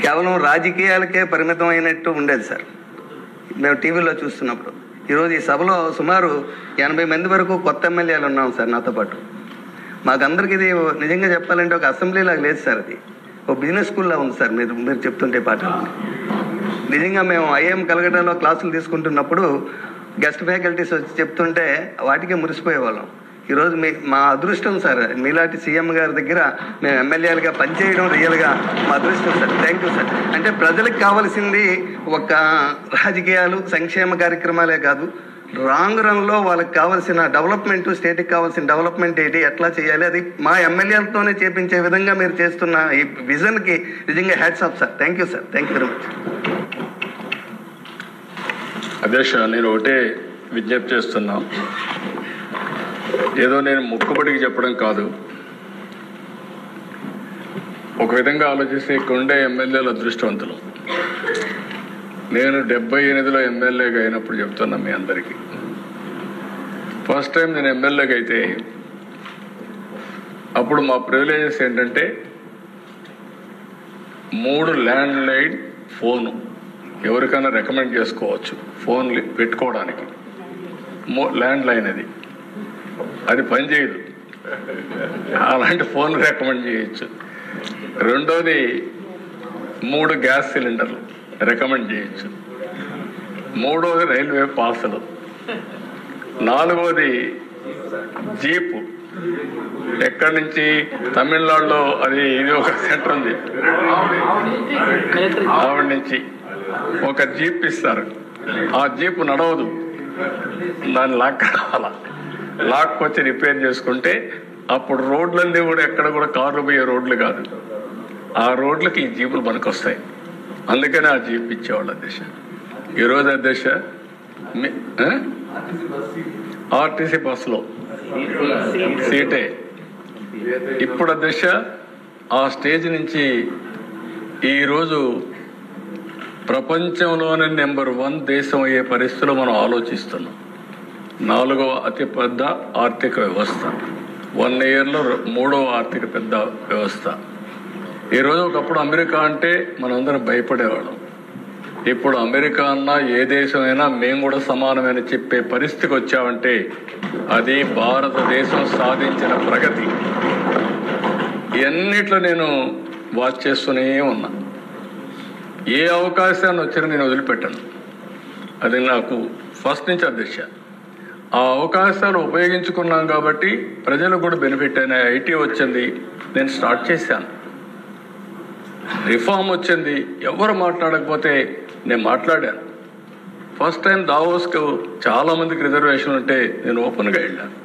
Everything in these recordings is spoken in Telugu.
కేవలం రాజకీయాలకే పరిమితం అయినట్టు ఉండేది సార్ మేము టీవీలో చూస్తున్నప్పుడు. ఈరోజు ఈ సభలో సుమారు 80 మంది వరకు కొత్త ఎమ్మెల్యేలు ఉన్నాం సార్ నాతో పాటు. మాకందరికి ఇది నిజంగా చెప్పాలంటే ఒక అసెంబ్లీలాగా లేదు సార్, అది ఒక బిజినెస్ స్కూల్లా ఉంది సార్. మీరు చెప్తుంటే పాటలు నిజంగా మేము ఐఎం కలకటాలో క్లాసులు తీసుకుంటున్నప్పుడు గెస్ట్ ఫ్యాకల్టీస్ వచ్చి చెప్తుంటే వాటికే మురిసిపోయేవాళ్ళం. ఈరోజు మా అదృష్టం సార్, మీలాంటి సీఎం గారి దగ్గర మేము ఎమ్మెల్యేలుగా పనిచేయడం రియల్గా మా అదృష్టం సార్. Thank you sir. అంటే ప్రజలకు కావాల్సింది ఒక రాజకీయాలు సంక్షేమ కార్యక్రమాలే కాదు, రాంగ్ రన్లో వాళ్ళకి కావాల్సిన డెవలప్మెంట్, స్టేట్కి కావాల్సిన డెవలప్మెంట్ ఏంటి, ఎట్లా చేయాలి, అది మా ఎమ్మెల్యేలతోనే చేపించే విధంగా మీరు చేస్తున్న ఈ విజన్కి నిజంగా hats off sir. Thank you sir. Thank you very much. అధ్యక్ష, నేను ఒకటే విజ్ఞప్తి చేస్తున్నా, ఏదో నేను మొక్కుబడికి చెప్పడం కాదు. ఒక విధంగా ఆలోచిస్తే ఇక్కడ ఉండే ఎమ్మెల్యేలు అదృష్టవంతులు. నేను 78లో ఎమ్మెల్యేగా అయినప్పుడు చెప్తున్నా మీ అందరికీ, ఫస్ట్ టైం నేను ఎమ్మెల్యేగా అయితే అప్పుడు మా ప్రివిలేజెస్ ఏంటంటే 3 ల్యాండ్ లైన్ ఫోను ఎవరికైనా రికమెండ్ చేసుకోవచ్చు, ఫోన్ పెట్టుకోవడానికి. ల్యాండ్ లైన్ అది పనిచేయదు, అలాంటి ఫోన్ రికమెండ్ చేయొచ్చు. రెండోది 3 గ్యాస్ సిలిండర్లు రికమెండ్ చేయొచ్చు. మూడోది రైల్వే పాసులు. నాలుగోది జీపు. ఎక్కడి నుంచి తమిళనాడులో ఇది ఒక సెంటర్ ఉంది, ఆవిడ నుంచి ఒక జీప్ ఇస్తారు. ఆ జీపు నడవదు, దాన్ని లాక్ కావాలా, లాక్కొచ్చి రిపేర్ చేసుకుంటే అప్పుడు రోడ్లన్నీ కూడా ఎక్కడ కూడా కార్లు పోయే రోడ్లు కాదు, ఆ రోడ్లకి ఈ జీపులు పనికొస్తాయి. అందుకని ఆ జీప్ ఇచ్చేవాళ్ళు అధ్యక్ష. ఈరోజు అధ్యక్ష ఆర్టీసీ బస్సులో సీటే. ఇప్పుడు అధ్యక్ష ఆ స్టేజ్ నుంచి ఈరోజు ప్రపంచంలోనే నెంబర్ 1 దేశం అయ్యే పరిస్థితులు మనం ఆలోచిస్తున్నాం. 4వ అతిపెద్ద ఆర్థిక వ్యవస్థ, 1 yearలో 3వ ఆర్థిక పెద్ద వ్యవస్థ. ఈరోజు ఒకప్పుడు అమెరికా అంటే మనందరం భయపడేవాళ్ళం. ఇప్పుడు అమెరికా అన్నా ఏ దేశమైనా మేము కూడా సమానమైన చెప్పే పరిస్థితికి వచ్చామంటే అది భారతదేశం సాధించిన ప్రగతి. ఇవన్నిట్లో నేను వాచ్ చేస్తూనే ఉన్నా. ఏ అవకాశాన్ని వచ్చినా నేను వదిలిపెట్టాను. అది నాకు ఫస్ట్ నుంచి అధ్యక్ష. ఆ అవకాశాలు ఉపయోగించుకున్నాం కాబట్టి ప్రజలకు కూడా బెనిఫిట్ అయిన ఐటీ వచ్చింది, నేను స్టార్ట్ చేశాను. రిఫార్మ్ వచ్చింది, ఎవరు మాట్లాడకపోతే నేను మాట్లాడాను. ఫస్ట్ టైం దావోస్కు చాలామందికి రిజర్వేషన్ ఉంటే నేను ఓపెన్గా వెళ్ళాను.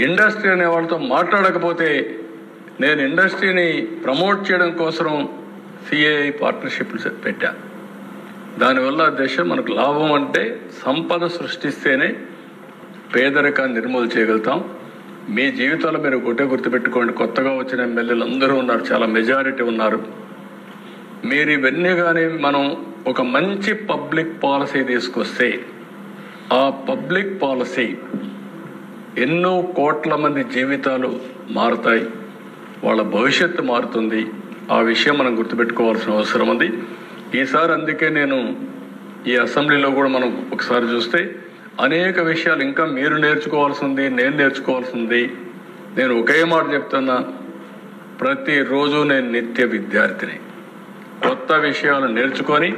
ఇండస్ట్రీ అనే వాళ్ళతో మాట్లాడకపోతే నేను ఇండస్ట్రీని ప్రమోట్ చేయడం కోసం సిఐ పార్ట్నర్షిప్లు పెట్టాను. దానివల్ల దేశం మనకు లాభం అంటే సంపద సృష్టిస్తేనే పేదరికాన్ని నిర్మూలన చేయగలుగుతాం. మీ జీవితాల్లో మీరు ఒకటే గుర్తుపెట్టుకోండి, కొత్తగా వచ్చిన ఎమ్మెల్యేలు అందరూ ఉన్నారు, చాలా మెజారిటీ ఉన్నారు. మీరు ఇవన్నీ కానీ మనం ఒక మంచి పబ్లిక్ పాలసీ తీసుకొస్తే ఆ పబ్లిక్ పాలసీ ఎన్నో కోట్ల మంది జీవితాలు మారుతాయి, వాళ్ళ భవిష్యత్తు మారుతుంది. ఆ విషయం మనం గుర్తుపెట్టుకోవాల్సిన అవసరం ఉంది ఈసారి. అందుకే నేను ఈ అసెంబ్లీలో కూడా మనం ఒకసారి చూస్తే అనేక విషయాలు ఇంకా మీరు నేర్చుకోవాల్సింది, నేను నేర్చుకోవాల్సింది. నేను ఒకే మాట చెప్తున్నా, ప్రతిరోజు నేను నిత్య విద్యార్థిని. కొత్త విషయాలు నేర్చుకొని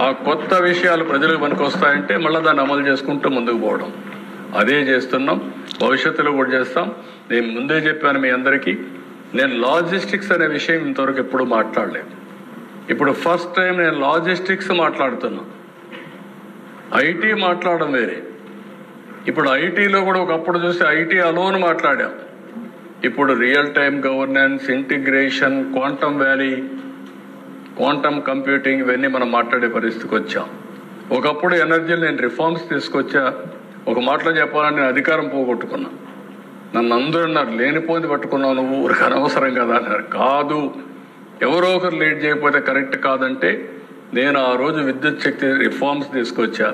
ఆ కొత్త విషయాలు ప్రజలకు పనికొస్తాయంటే మళ్ళీ దాన్ని అమలు చేసుకుంటూ ముందుకు పోవడం, అదే చేస్తున్నాం, భవిష్యత్తులో కూడా చేస్తాం. నేను ముందే చెప్పాను మీ అందరికీ, నేను లాజిస్టిక్స్ అనే విషయం ఇంతవరకు ఎప్పుడూ మాట్లాడలేదు. ఇప్పుడు ఫస్ట్ టైం నేను లాజిస్టిక్స్ మాట్లాడుతున్నా. ఐటీ మాట్లాడడం వేరే. ఇప్పుడు ఐటీలో కూడా ఒకప్పుడు చూస్తే ఐటీ అలోన్ మాట్లాడాం. ఇప్పుడు real time governance, integration, quantum valley, quantum computing, ఇవన్నీ మనం మాట్లాడే పరిస్థితికి వచ్చాం. ఒకప్పుడు ఎనర్జీలో నేను రిఫార్మ్స్ తీసుకొచ్చా. ఒక మాటలో చెప్పాలని నేను అధికారం పోగొట్టుకున్నా. నన్ను అందరూ అన్నారు, లేనిపోయింది పట్టుకున్నావు నువ్వు, ఊరికి అనవసరం కదా అన్నారు. కాదు, ఎవరో ఒకరు లీడ్ చేయకపోతే కరెక్ట్ కాదంటే నేను ఆ రోజు విద్యుత్ శక్తి రిఫార్మ్స్ తీసుకొచ్చి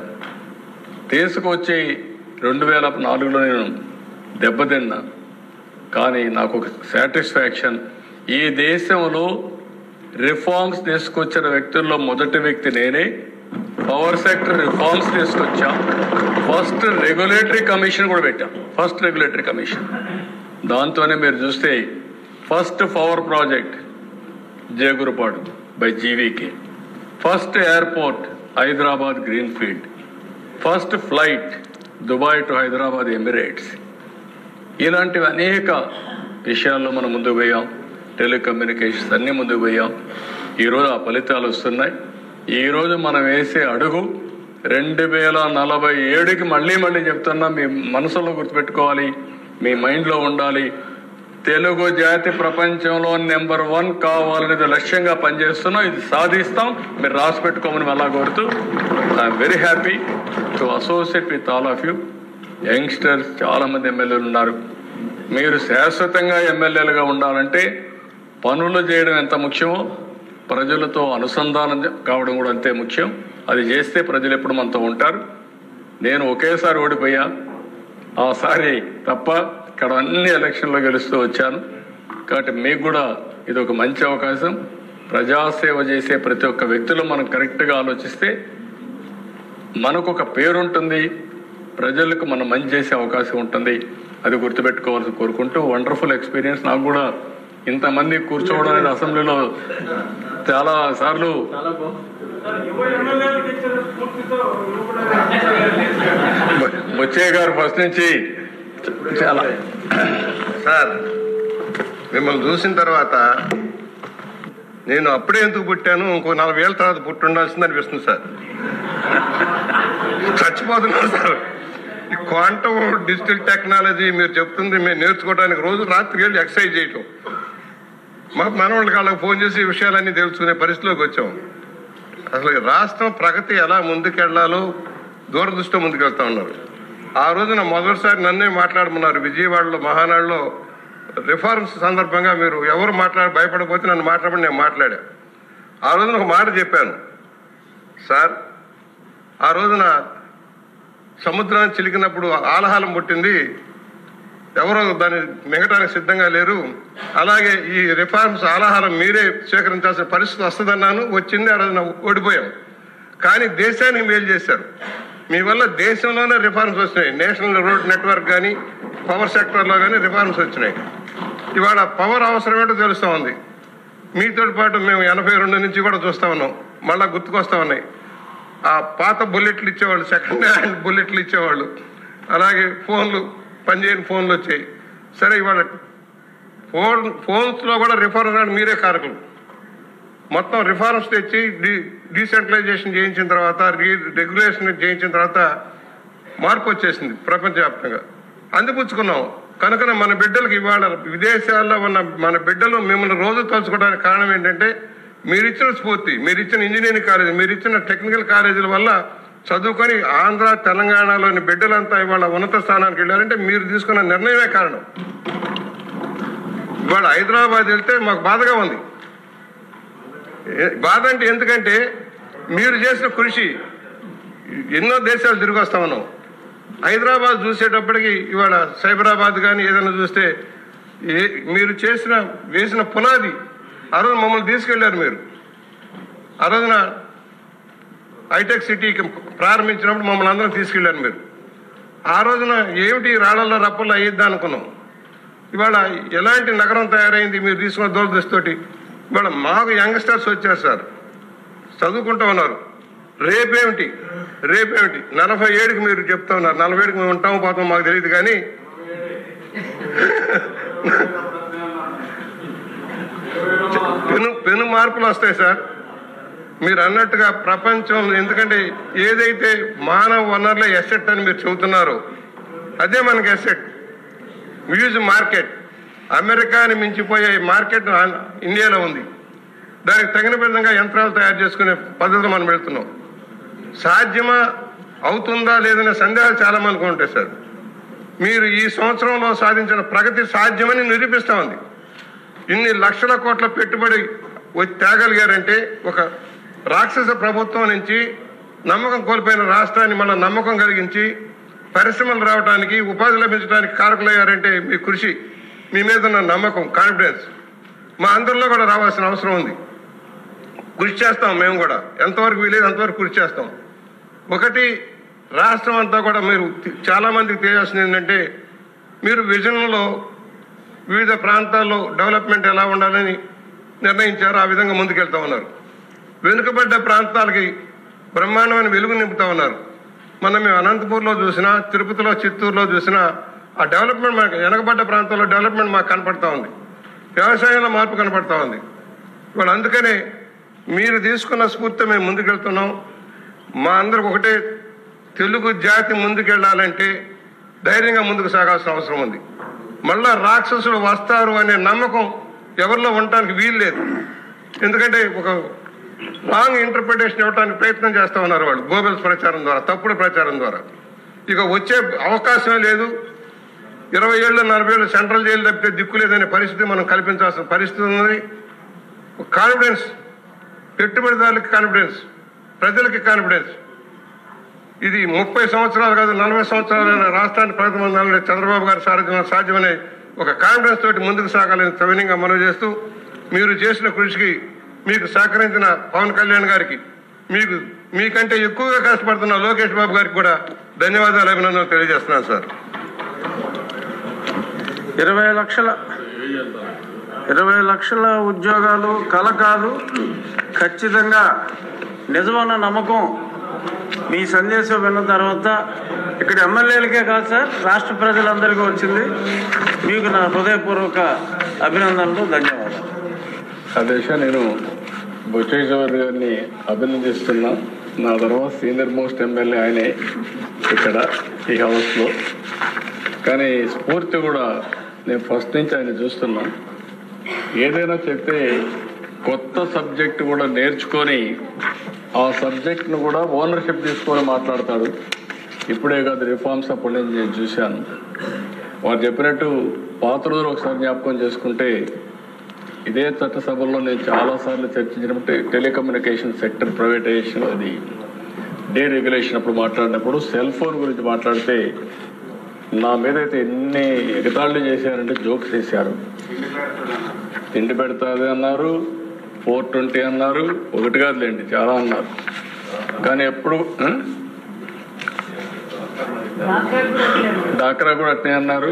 2004లో నేను దెబ్బతిన్నా. కానీ నాకు ఒక సాటిస్ఫాక్షన్, ఈ దేశంలో రిఫార్మ్స్ తీసుకొచ్చిన వ్యక్తుల్లో మొదటి వ్యక్తి నేనే. పవర్ సెక్టర్ రిఫార్మ్స్ తీసుకొచ్చాం. ఫస్ట్ రెగ్యులేటరీ కమిషన్ కూడా పెట్టాం. First regulatory commission. దాంతోనే మీరు చూస్తే first power project Jegurupadu by GVK, first airport Hyderabad green field, first flight Dubai to Hyderabad Emirates. ఇలాంటివి అనేక విషయాల్లో మనం ముందుకు పోయాం. టెలికమ్యూనికేషన్స్ అన్నీ ముందుకు పోయాం. ఈరోజు ఆ ఫలితాలు వస్తున్నాయి. ఈరోజు మనం వేసే అడుగు 2047కి మళ్ళీ చెప్తున్నా, మీ మనసులో గుర్తుపెట్టుకోవాలి, మీ మైండ్లో ఉండాలి. తెలుగు జాతి ప్రపంచంలో నెంబర్ 1 కావాలనేది లక్ష్యంగా పనిచేస్తున్నాం. ఇది సాధిస్తాం. మీరు రాసి పెట్టుకోమని మళ్ళా కోరుతూ, I'm very happy to associate with all of you. Youngsters చాలామంది ఎమ్మెల్యేలు ఉన్నారు. మీరు శాశ్వతంగా ఎమ్మెల్యేలుగా ఉండాలంటే పనులు చేయడం ఎంత ముఖ్యమో ప్రజలతో అనుసంధానం కావడం కూడా అంతే ముఖ్యం. అది చేస్తే ప్రజలు ఎప్పుడు మనతో ఉంటారు. నేను ఒకేసారి ఓడిపోయా, ఆసారి తప్ప ఇక్కడ అన్ని ఎలక్షన్లో గెలుస్తూ వచ్చాను. కాబట్టి మీకు కూడా ఇది ఒక మంచి అవకాశం. ప్రజాసేవ చేసే ప్రతి ఒక్క వ్యక్తిలో మనం కరెక్ట్గా ఆలోచిస్తే మనకు ఒక పేరుంటుంది, ప్రజలకు మనం మంచి చేసే అవకాశం ఉంటుంది. అది గుర్తుపెట్టుకోవాల్సి కోరుకుంటూ, వండర్ఫుల్ ఎక్స్పీరియన్స్. నాకు కూడా ఇంతమంది కూర్చోవడం అనేది అసెంబ్లీలో చాలా సార్లు బొచ్చయ్య గారు ఫస్ట్ నుంచి చాలా సార్ మిమ్మల్ని చూసిన తర్వాత నేను అప్పుడే ఎందుకు పుట్టాను, ఇంకో 40 ఏళ్ళ తర్వాత పుట్టి ఉండాల్సింది అనిపిస్తుంది సార్. చచ్చిపోతున్నాను సార్. ఈ క్వాంటమ్ డిజిటల్ టెక్నాలజీ మీరు చెప్తుంది మేము నేర్చుకోవడానికి రోజు రాత్రికి వెళ్ళి ఎక్సర్సైజ్ చేయటం. మా మనవాళ్ళకి వాళ్ళకి ఫోన్ చేసి ఈ విషయాలన్నీ తెలుసుకునే పరిస్థితిలోకి వచ్చాం. అసలు రాష్ట్రం ప్రగతి ఎలా ముందుకెళ్లాలో దూరదృష్టితో ముందుకెళ్తా ఉన్నారు. ఆ రోజున మొదటిసారి నన్నే మాట్లాడమన్నారు విజయవాడలో మహానాడులో రిఫార్మ్స్ సందర్భంగా. మీరు ఎవరు భయపడకపోతే నన్ను మాట్లాడమని నేను మాట్లాడా. ఆ రోజున ఒక మాట చెప్పాను సార్. ఆ రోజున సముద్రాన్ని చిలికినప్పుడు ఆలహాలం పుట్టింది, ఎవరో దాన్ని మిగటానికి సిద్ధంగా లేరు. అలాగే ఈ రిఫార్మ్స్ ఆలహారం మీరే స్వీకరించాల్సిన పరిస్థితి వస్తుందన్నాను. వచ్చింది. ఆ రోజున ఓడిపోయాం. కానీ దేశానికి మేలు చేశారు. మీ వల్ల దేశంలోనే రిఫార్మ్స్ వచ్చినాయి. నేషనల్ రోడ్ నెట్వర్క్ కానీ పవర్ సెక్టర్లో కానీ రిఫార్మ్స్ వచ్చినాయి. ఇవాళ పవర్ అవసరం ఏంటో తెలుస్తూ ఉంది. మీతో పాటు మేము 82 నుంచి కూడా చూస్తూ ఉన్నాం. మళ్ళీ గుర్తుకొస్తూ ఉన్నాయి. ఆ పాత బుల్లెట్లు ఇచ్చేవాళ్ళు, సెకండ్ హ్యాండ్ బుల్లెట్లు ఇచ్చేవాళ్ళు. అలాగే ఫోన్లు, పనిచేయని ఫోన్లు వచ్చాయి. సరే ఇవాళ ఫోన్స్లో కూడా రిఫార్మ్స్ మీరే కారకులు. మొత్తం రిఫార్మ్స్ తెచ్చి డీసెంట్రలైజేషన్ చేయించిన తర్వాత, రెగ్యులేషన్ చేయించిన తర్వాత మార్పు వచ్చేసింది ప్రపంచవ్యాప్తంగా. అందిపుచ్చుకున్నాం. కనుక మన బిడ్డలకు ఇవాళ విదేశాల్లో ఉన్న మన బిడ్డలు మిమ్మల్ని రోజు తలుచుకోవడానికి కారణం ఏంటంటే మీరిచ్చిన స్ఫూర్తి, మీరిచ్చిన ఇంజనీరింగ్ కాలేజీ, మీరిచ్చిన టెక్నికల్ కాలేజీల వల్ల చదువుకొని ఆంధ్ర తెలంగాణలోని బిడ్డలంతా ఇవాళ ఉన్నత స్థానానికి వెళ్ళారంటే మీరు తీసుకున్న నిర్ణయమే కారణం. ఇవాళ హైదరాబాద్ వెళ్తే మాకు బాధగా ఉంది. బాధ అంటే ఎందుకంటే మీరు చేసిన కృషి ఎన్నో దేశాలు తిరిగి వస్తా ఉన్నాం. హైదరాబాద్ చూసేటప్పటికి ఇవాళ సైబరాబాద్ కానీ ఏదైనా చూస్తే మీరు వేసిన పునాది. ఆ రోజు మమ్మల్ని తీసుకెళ్లారు మీరు. ఆ రోజున హైటెక్ సిటీకి ప్రారంభించినప్పుడు మమ్మల్ని అందరం తీసుకెళ్లారు మీరు. ఆ రోజున ఏమిటి రాళ్లలో రప్పల్లో అయ్యిద్దా అనుకున్నాం. ఇవాళ ఎలాంటి నగరం తయారైంది మీరు తీసుకున్న దూరదృష్టితోటి. ఇవాళ మాకు యంగ్స్టర్స్ వచ్చారు సార్, చదువుకుంటూ ఉన్నారు. రేపేమిటి 47కి మీరు చెప్తా ఉన్నారు. 47కి మేము ఉంటాము పోతాం మాకు తెలియదు. కానీ పెను మార్పులు వస్తాయి సార్ మీరు అన్నట్టుగా ప్రపంచం. ఎందుకంటే ఏదైతే మానవ వనరుల ఎసెట్ అని మీరు చెబుతున్నారో అదే మనకి ఎసెట్. హ్యూజ్ మార్కెట్, అమెరికాని మించిపోయే మార్కెట్ ఇండియాలో ఉంది. దానికి తగిన విధంగా యంత్రాలు తయారు చేసుకునే పద్ధతిలో మనం వెళ్తున్నాం. సాధ్యమా, అవుతుందా లేదనే సందేహాలు చాలా మందికి ఉంటాయి సార్. మీరు ఈ సంవత్సరంలో సాధించిన ప్రగతి సాధ్యమని నిరూపిస్తూ ఉంది. ఇన్ని లక్షల కోట్ల పెట్టుబడి తేగలిగారంటే ఒక రాక్షస ప్రభుత్వం నుంచి నమ్మకం కోల్పోయిన రాష్ట్రాన్ని మళ్ళీ నమ్మకం కలిగించి పరిశ్రమలు రావడానికి, ఉపాధి లభించడానికి కారకులయ్యారంటే మీ కృషి, మీ మీద ఉన్న నమ్మకం, కాన్ఫిడెన్స్ మా అందరిలో కూడా రావాల్సిన అవసరం ఉంది. కృషి చేస్తాం. మేము కూడా ఎంతవరకు వీలేదు అంతవరకు కృషి చేస్తాం. ఒకటి, రాష్ట్రం అంతా కూడా మీరు చాలామందికి తెలియాల్సింది ఏంటంటే, మీరు విజన్లో వివిధ ప్రాంతాల్లో డెవలప్మెంట్ ఎలా ఉండాలని నిర్ణయించారు, ఆ విధంగా ముందుకెళ్తా ఉన్నారు. వెనుకబడ్డ ప్రాంతాలకి బ్రహ్మాండమైన వెలుగు నింపుతా ఉన్నారు. మేము అనంతపూర్లో చూసినా, తిరుపతిలో, చిత్తూరులో చూసినా ఆ డెవలప్మెంట్ మనకు వెనకబడ్డ ప్రాంతాల్లో డెవలప్మెంట్ మాకు కనపడతా ఉంది. వ్యవసాయంలో మార్పు కనపడతా ఉంది. ఇవాళ అందుకనే మీరు తీసుకున్న స్ఫూర్తి మేము ముందుకెళ్తున్నాం. మా అందరికి ఒకటే, తెలుగు జాతి ముందుకెళ్ళాలంటే ధైర్యంగా ముందుకు సాగాల్సిన అవసరం ఉంది. మళ్ళా రాక్షసులు వస్తారు అనే నమ్మకం ఎవరిలో ఉండటానికి వీలు లేదు. ఎందుకంటే ఒక రాంగ్ ఇంటర్ప్రిటేషన్ ఇవ్వడానికి ప్రయత్నం చేస్తూ ఉన్నారు వాళ్ళు, గోబెల్స్ ప్రచారం ద్వారా, తప్పుడు ప్రచారం ద్వారా. ఇక వచ్చే అవకాశమే లేదు. 20 ఏళ్ళు 40 ఏళ్ళు సెంట్రల్ జైలు తప్పితే దిక్కు లేదనే పరిస్థితి మనం కల్పించాల్సిన పరిస్థితి ఉంది. కాన్ఫిడెన్స్, పెట్టుబడిదారులకి కాన్ఫిడెన్స్, ప్రజలకి కాన్ఫిడెన్స్. ఇది 30 సంవత్సరాలు కాదు, 40 సంవత్సరాలైన రాష్ట్రాన్ని ప్రగతి చంద్రబాబు గారి సారథ్యంలో సాధ్యమనే ఒక కాన్ఫిడెన్స్ తోటి ముందుకు సాగాలని సవినయంగా మనవి చేస్తూ, మీరు చేసిన కృషికి మీకు సహకరించిన పవన్ కళ్యాణ్ గారికి, మీకంటే ఎక్కువగా కష్టపడుతున్న లోకేష్ బాబు గారికి కూడా ధన్యవాదాలు, అభినందనలు తెలియజేస్తున్నాను సార్. 20 లక్షల ఉద్యోగాలు కల కాదు, ఖచ్చితంగా నిజమన్న నమ్మకం మీ సందేశం విన్న తర్వాత ఇక్కడ ఎమ్మెల్యేలకే కాదు సార్, రాష్ట్ర ప్రజలందరికీ వచ్చింది. మీకు నా హృదయపూర్వక అభినందనలు, ధన్యవాదాలు. అదేశ నేను బొచ్చేశ్వర్ గారిని అభినందిస్తున్నా. నా తర్వాత సీనియర్ మోస్ట్ ఎమ్మెల్యే ఆయనే ఇక్కడ ఈ హౌస్లో. కానీ స్ఫూర్తి కూడా నేను ఫస్ట్ నుంచి ఆయన చూస్తున్నా. ఏదైనా చెప్తే కొత్త సబ్జెక్ట్ కూడా నేర్చుకొని ఆ సబ్జెక్ట్ను కూడా ఓనర్షిప్ తీసుకొని మాట్లాడతాడు. ఇప్పుడే కాదు, రిఫార్మ్స్ అప్పటి నుంచి నేను చూశాను. వారు చెప్పినట్టు పాత రోజులు ఒకసారి జ్ఞాపకం చేసుకుంటే, ఇదే చట్టసభల్లో నేను చాలాసార్లు చర్చించినప్పుడు టెలికమ్యూనికేషన్ సెక్టర్ ప్రైవేటైజేషన్, అది డీరెగ్యులేషన్ అప్పుడు మాట్లాడినప్పుడు సెల్ ఫోన్ గురించి మాట్లాడితే నా మీద అయితే ఎన్ని ఎగతాళిలు చేశారంటే, జోక్స్ చేశారు. తిండి పెడతాది అన్నారు, 420 అన్నారు, ఒకటి కాదులేండి చాలా అన్నారు. కానీ ఎప్పుడు డాక్రా కూడా అట్నే అన్నారు,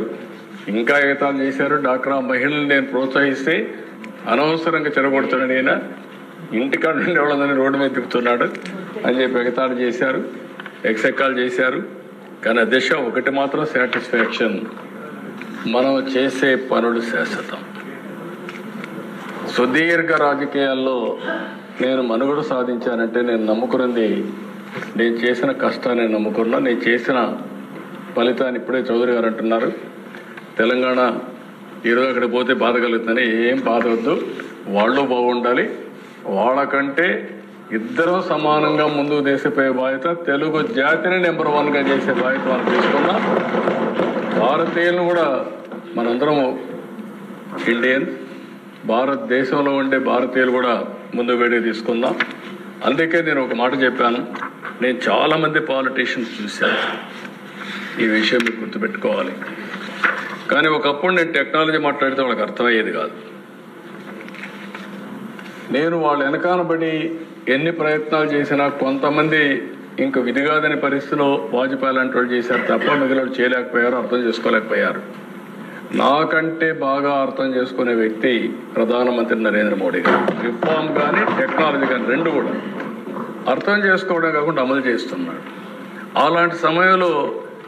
ఇంకా ఎగతాళి చేశారు. డాక్రా మహిళలు నేను ప్రోత్సహిస్తే అనవసరంగా చెరగొడుతున్నాడు, ఈయన ఇంటికాడ నుండి వాళ్ళందరినీ రోడ్డు మీద తిప్పుతున్నాడు అని చెప్పి ఎగతాళి చేశారు, ఎక్సెక్కాలు చేశారు. కానీ దిశ ఒకటి మాత్రం సాటిస్ఫాక్షన్, మనం చేసే పనులు శాశ్వతం. సుదీర్ఘ రాజకీయాల్లో నేను మనుగడ సాధించానంటే నేను నమ్ముకున్నది, నేను చేసిన కష్టాన్ని నమ్ముకున్నా, నేను చేసిన ఫలితాన్ని. ఇప్పుడే చౌదరి గారు అంటున్నారు తెలంగాణ ఈరోజు అక్కడికి పోతే బాధ కలుగుతుందని. ఏం బాధ వద్దు, వాళ్ళు బాగుండాలి, వాళ్ళకంటే ఇద్దరూ సమానంగా ముందుకు తీసిపోయే బాధ్యత, తెలుగు జాతిని నెంబర్ 1గా చేసే బాధ్యత మనం తీసుకున్నా. భారతీయులను కూడా మనందరం ఇండియన్స్, భారతదేశంలో ఉండే భారతీయులు కూడా ముందు వేడికి తీసుకుందాం. అందుకే నేను ఒక మాట చెప్పాను, నేను చాలామంది పాలిటీషియన్స్ చూశాను, ఈ విషయం మీకు గుర్తుపెట్టుకోవాలి. కానీ ఒకప్పుడు నేను టెక్నాలజీ మాట్లాడితే వాళ్ళకి అర్థమయ్యేది కాదు. నేను వాళ్ళ వెనకానబడి ఎన్ని ప్రయత్నాలు చేసినా కొంతమంది ఇంక విధి కాదని పరిస్థితిలో వాజ్పేయి లాంటి వాళ్ళు చేశారు తప్ప మిగిలిన చేయలేకపోయారు, అర్థం చేసుకోలేకపోయారు. నాకంటే బాగా అర్థం చేసుకునే వ్యక్తి ప్రధానమంత్రి నరేంద్ర మోడీ గారు. రిఫార్మ్ కానీ టెక్నాలజీ కానీ రెండు కూడా అర్థం చేసుకోవడం కాకుండా అమలు చేస్తున్నాడు. అలాంటి సమయంలో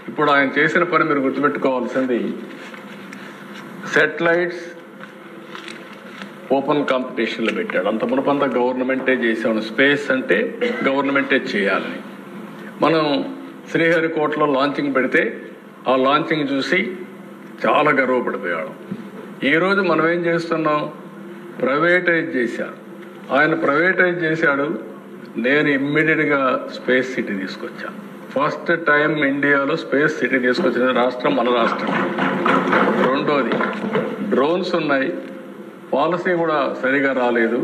ఇప్పుడు ఆయన చేసిన పని మీరు గుర్తుపెట్టుకోవాల్సింది, సెటిలైట్స్ ఓపెన్ కాంపిటీషన్లో పెట్టాడు. అంత మునుపంతా గవర్నమెంటే చేసాము, స్పేస్ అంటే గవర్నమెంటే చేయాలని. మనం శ్రీహరికోటలో లాంచింగ్ పెడితే ఆ లాంచింగ్ చూసి చాలా గర్వపడిపోయాడు. ఈరోజు మనం ఏం చేస్తున్నాం, ప్రైవేటైజ్ చేశారు. ఆయన ప్రైవేటైజ్ చేశాడు, నేను ఇమ్మీడియట్గా స్పేస్ సిటీ తీసుకొచ్చాను. ఫస్ట్ టైం ఇండియాలో స్పేస్ సిటీ తీసుకొచ్చిన రాష్ట్రం మన రాష్ట్రం. రెండోది, డ్రోన్స్ ఉన్నాయి, పాలసీ కూడా సరిగా రాలేదు.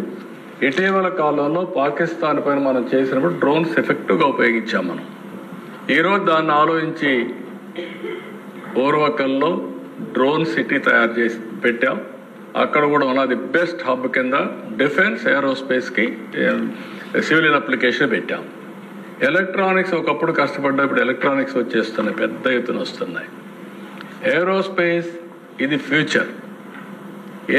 ఇటీవల కాలంలో పాకిస్తాన్ పైన మనం చేసినప్పుడు డ్రోన్స్ ఎఫెక్టివ్గా ఉపయోగించాం మనం. ఈరోజు దాన్ని ఆలోచించి ఓర్వకల్లో డ్రోన్ సిటీ తయారు చేసి పెట్టాం. అక్కడ కూడా one of the best hub కింద డిఫెన్స్ ఏరోస్పేస్కి సివిలియన్ అప్లికేషన్ పెట్టాం. ఎలక్ట్రానిక్స్ ఒకప్పుడు కష్టపడ్డా, ఇప్పుడు ఎలక్ట్రానిక్స్ వచ్చేస్తున్నాయి, పెద్ద ఎత్తున వస్తున్నాయి. ఏరోస్పేస్ ఇది ఫ్యూచర్.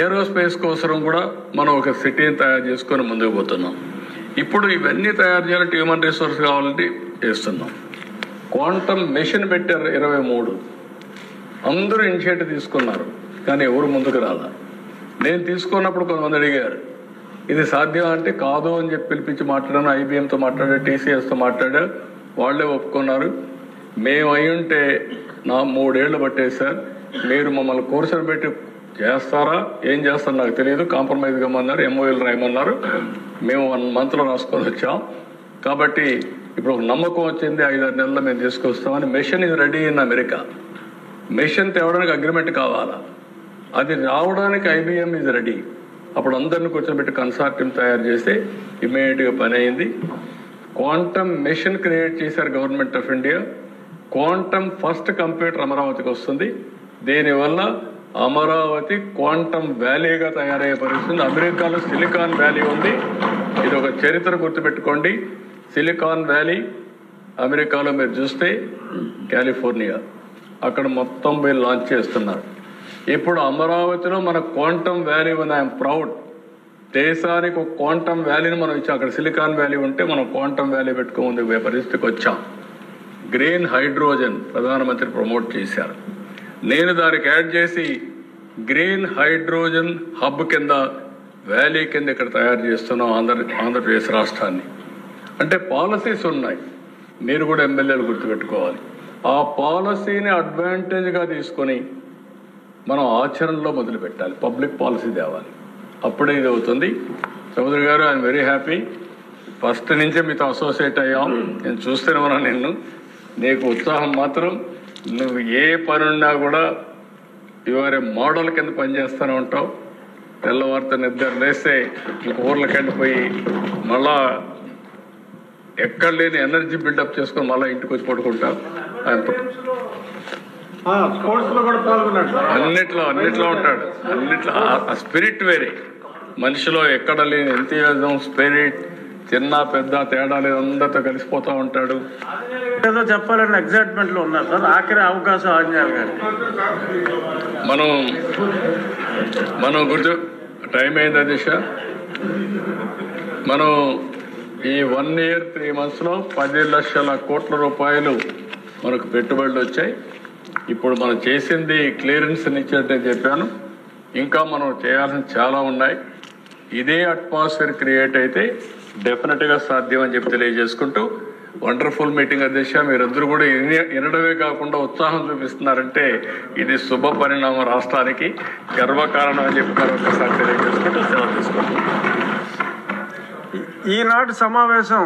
ఏరోస్పేస్ కోసం కూడా మనం ఒక సిటీని తయారు చేసుకొని ముందుకు పోతున్నాం. ఇప్పుడు ఇవన్నీ తయారు చేయాలంటే హ్యూమన్ రిసోర్స్ కావాలంటే చేస్తున్నాం. క్వాంటమ్ మెషిన్ పెట్టారు 23. అందరూ ఇనిషియేటివ్ తీసుకున్నారు, కానీ ఎవరు ముందుకు రాలా. నేను తీసుకున్నప్పుడు కొంతమంది అడిగారు ఇది సాధ్యం అంటే కాదు అని చెప్పి పిలిపించి మాట్లాడాను. IBMతో మాట్లాడా, TCSతో మాట్లాడా, వాళ్ళే ఒప్పుకున్నారు. మేము అయ్యుంటే 3 ఏళ్ళు పట్టేది సార్, మీరు మమ్మల్ని కోర్సులు పెట్టి చేస్తారా, ఏం చేస్తారో నాకు తెలియదు, కాంప్రమైజ్ కమ్మన్నారు, MOUలు రాయమన్నారు. మేము 1 monthలో రాసుకొని వచ్చాం. కాబట్టి ఇప్పుడు ఒక నమ్మకం వచ్చింది, 5-6 నెలల్లో మేము తీసుకొస్తామని. మెషిన్ ఇది రెడీ ఇన్ అమెరికా. మెషిన్ తేవడానికి అగ్రిమెంట్ కావాలా, అది రావడానికి IBM ఇది రెడీ. అప్పుడు అందరిని కూర్చోబెట్టి కన్సార్టియం తయారు చేస్తే ఇమీడియట్గా పని అయింది. క్వాంటమ్ మెషిన్ క్రియేట్ చేశారు government of India. Quantum first computer అమరావతికి వస్తుంది. దీనివల్ల అమరావతి క్వాంటమ్ వ్యాలీగా తయారయ్యే పరిస్థితి. అమెరికాలో సిలికాన్ వ్యాలీ ఉంది, ఇది ఒక చరిత్ర గుర్తుపెట్టుకోండి. సిలికాన్ వ్యాలీ అమెరికాలో మీరు చూస్తే కాలిఫోర్నియా, అక్కడ మొత్తం వీళ్ళు లాంచ్ చేస్తున్నారు. ఇప్పుడు అమరావతిలో మన క్వాంటమ్ వ్యాలీ ఉంది. I'm proud. దేశానికి ఒక క్వాంటమ్ వ్యాలీని మనం ఇచ్చాం. అక్కడ సిలికాన్ వ్యాలీ ఉంటే మనం క్వాంటమ్ వ్యాలీ పెట్టుకోముందు పరిస్థితికి వచ్చాం. గ్రీన్ హైడ్రోజన్ ప్రధానమంత్రి ప్రమోట్ చేశారు. నేను దానికి యాడ్ చేసి గ్రీన్ హైడ్రోజన్ హబ్ కింద వ్యాలీ కింద ఇక్కడ తయారు చేస్తున్నాం ఆంధ్రప్రదేశ్ రాష్ట్రాన్ని. అంటే పాలసీస్ ఉన్నాయి, మీరు కూడా ఎమ్మెల్యేలు గుర్తుపెట్టుకోవాలి. ఆ పాలసీని అడ్వాంటేజ్గా తీసుకొని మనం ఆచరణలో మొదలు పెట్టాలి, పబ్లిక్ పాలసీ తేవాలి. అప్పుడే ఇది అవుతుంది. చౌదరి గారు, ఐఎమ్ వెరీ హ్యాపీ. ఫస్ట్ నుంచే మీతో అసోసియేట్ అయ్యాం. నేను చూస్తూనే ఉన్నాను నిన్ను. నీకు ఉత్సాహం మాత్రం, నువ్వు ఏ పని ఉన్నా కూడా ఇవారే మోడల్ కింద పనిచేస్తూనే ఉంటావు. తెల్లవారితో నిద్ర లేస్తే ఇంక ఊర్లకి వెళ్ళిపోయి మళ్ళా ఎక్కడ లేని ఎనర్జీ బిల్డప్ చేసుకొని మళ్ళీ ఇంటికి వచ్చి పడుకుంటావు. అన్నిట్లో ఉంటాడు. అన్నిట్లో ఆ స్పిరిట్ వేరే. మనిషిలో ఎక్కడ లేని ఎంతూజియాజం, స్పిరిట్, చిన్న పెద్ద తేడా లేదు, అందరితో కలిసిపోతూ ఉంటాడు. ఏదో చెప్పాలని ఎగ్జైట్మెంట్ లో ఉన్నారు సార్. ఆఖరి అవకాశం ఆంజనేయులు గారు. మనం గుర్తు టైం అయింది దిశ. మనం ఈ 1 year 3 monthsలో 10 లక్షల కోట్ల రూపాయలు మనకు పెట్టుబడులు వచ్చాయి. ఇప్పుడు మనం చేసింది క్లియరెన్స్ ఇచ్చినట్టే చెప్పాను. ఇంకా మనం చేయాల్సిన చాలా ఉన్నాయి. ఇదే అట్మాస్ఫియర్ క్రియేట్ అయితే డెఫినెట్గా సాధ్యం అని చెప్పి తెలియజేసుకుంటూ, వండర్ఫుల్ మీటింగ్ అధ్యక్ష. మీరందరూ కూడా వినడమే కాకుండా ఉత్సాహం చూపిస్తున్నారంటే ఇది శుభ పరిణామం, రాష్ట్రానికి గర్వకారణం అని చెప్పి మరొకసారి తెలియజేసుకుంటూ సెలవు తీసుకుంటున్నాం. ఈనాటి సమావేశం